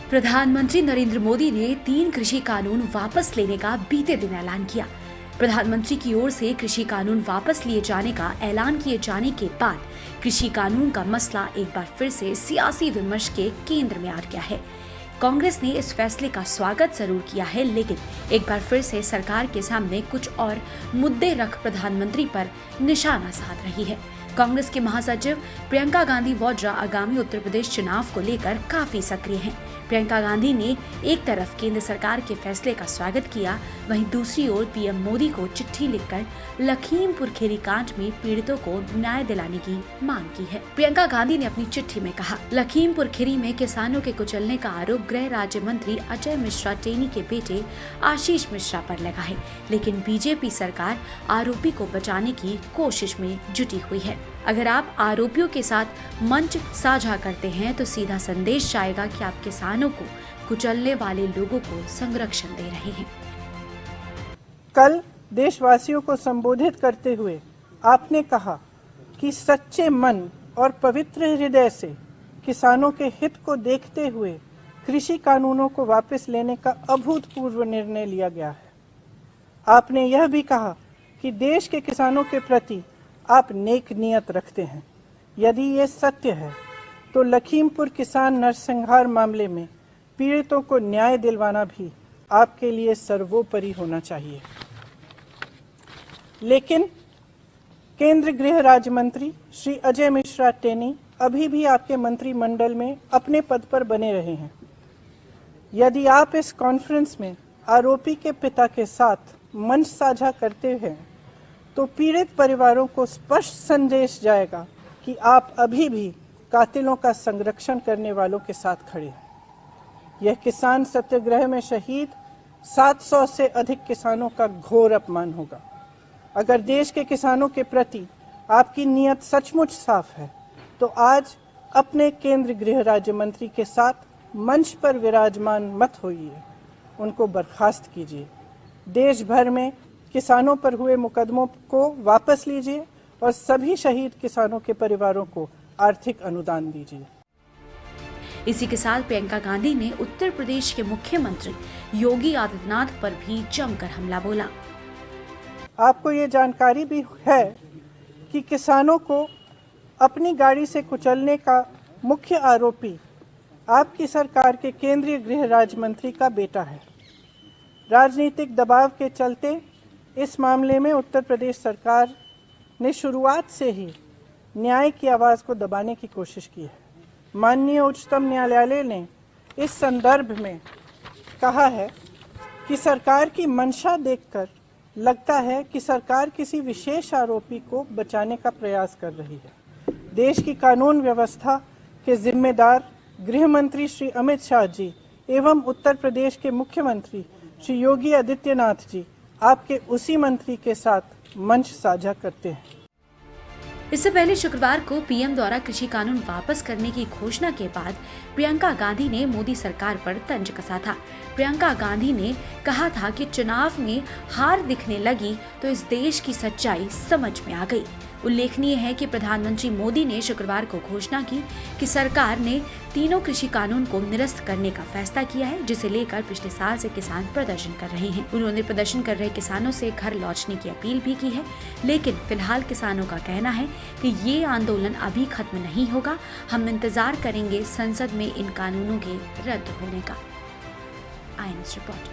प्रधानमंत्री नरेंद्र मोदी ने 3 कृषि कानून वापस लेने का बीते दिन ऐलान किया। प्रधानमंत्री की ओर से कृषि कानून वापस लिए जाने का ऐलान किए जाने के बाद कृषि कानून का मसला एक बार फिर से सियासी विमर्श के केंद्र में आ गया है। कांग्रेस ने इस फैसले का स्वागत जरूर किया है, लेकिन एक बार फिर से सरकार के सामने कुछ और मुद्दे रख प्रधानमंत्री पर निशाना साध रही है। कांग्रेस के महासचिव प्रियंका गांधी वाड्रा आगामी उत्तर प्रदेश चुनाव को लेकर काफी सक्रिय हैं। प्रियंका गांधी ने एक तरफ केंद्र सरकार के फैसले का स्वागत किया, वहीं दूसरी ओर पीएम मोदी को चिट्ठी लिखकर लखीमपुर खीरी कांड में पीड़ितों को न्याय दिलाने की मांग की है। प्रियंका गांधी ने अपनी चिट्ठी में कहा, लखीमपुर खीरी में किसानों के कुचलने का आरोप गृह राज्य मंत्री अजय मिश्रा टेनी के बेटे आशीष मिश्रा पर लगा है, लेकिन बीजेपी सरकार आरोपी को बचाने की कोशिश में जुटी हुई है। अगर आप आरोपियों के साथ मंच साझा करते हैं तो सीधा संदेश जाएगा कि आप किसानों को कुचलने वाले लोगों को संरक्षण दे रहे हैं। कल देशवासियों को संबोधित करते हुए आपने कहा कि सच्चे मन और पवित्र हृदय से किसानों के हित को देखते हुए कृषि कानूनों को वापस लेने का अभूतपूर्व निर्णय लिया गया है। आपने यह भी कहा कि देश के किसानों के प्रति आप नेक नियत रखते हैं। यदि ये सत्य है तो लखीमपुर किसान नरसंहार मामले में पीड़ितों को न्याय दिलवाना भी आपके लिए सर्वोपरि होना चाहिए। लेकिन केंद्र गृह राज्य मंत्री श्री अजय मिश्रा टेनी अभी भी आपके मंत्रिमंडल में अपने पद पर बने रहे हैं। यदि आप इस कॉन्फ्रेंस में आरोपी के पिता के साथ मंच साझा करते हैं तो पीड़ित परिवारों को स्पष्ट संदेश जाएगा कि आप अभी भी कातिलों का संरक्षण करने वालों के साथ खड़े हैं। यह किसान सत्याग्रह में शहीद 700 से अधिक किसानों का घोर अपमान होगा। अगर देश के किसानों के प्रति आपकी नीयत सचमुच साफ है तो आज अपने केंद्र गृह राज्य मंत्री के साथ मंच पर विराजमान मत होइए, उनको बर्खास्त कीजिए। देश भर में किसानों पर हुए मुकदमों को वापस लीजिए और सभी शहीद किसानों के परिवारों को आर्थिक अनुदान दीजिए। इसी के साथ प्रियंका गांधी ने उत्तर प्रदेश के मुख्यमंत्री योगी आदित्यनाथ पर भी जमकर हमला बोला। आपको ये जानकारी भी है कि किसानों को अपनी गाड़ी से कुचलने का मुख्य आरोपी आपकी सरकार के केंद्रीय गृह राज्य मंत्री का बेटा है। राजनीतिक दबाव के चलते इस मामले में उत्तर प्रदेश सरकार ने शुरुआत से ही न्याय की आवाज़ को दबाने की कोशिश की है। माननीय उच्चतम न्यायालय ने इस संदर्भ में कहा है कि सरकार की मंशा देखकर लगता है कि सरकार किसी विशेष आरोपी को बचाने का प्रयास कर रही है। देश की कानून व्यवस्था के जिम्मेदार गृह मंत्री श्री अमित शाह जी एवं उत्तर प्रदेश के मुख्यमंत्री श्री योगी आदित्यनाथ जी आपके उसी मंत्री के साथ मंच साझा करते हैं। इससे पहले शुक्रवार को पीएम द्वारा कृषि कानून वापस करने की घोषणा के बाद प्रियंका गांधी ने मोदी सरकार पर तंज कसा था। प्रियंका गांधी ने कहा था कि चुनाव में हार दिखने लगी तो इस देश की सच्चाई समझ में आ गई। उल्लेखनीय है कि प्रधानमंत्री मोदी ने शुक्रवार को घोषणा की कि सरकार ने तीनों कृषि कानून को निरस्त करने का फैसला किया है, जिसे लेकर पिछले साल से किसान प्रदर्शन कर रहे हैं। उन्होंने प्रदर्शन कर रहे किसानों से घर लौटने की अपील भी की है, लेकिन फिलहाल किसानों का कहना है कि ये आंदोलन अभी खत्म नहीं होगा। हम इंतजार करेंगे संसद में इन कानूनों के रद्द होने का। INS report.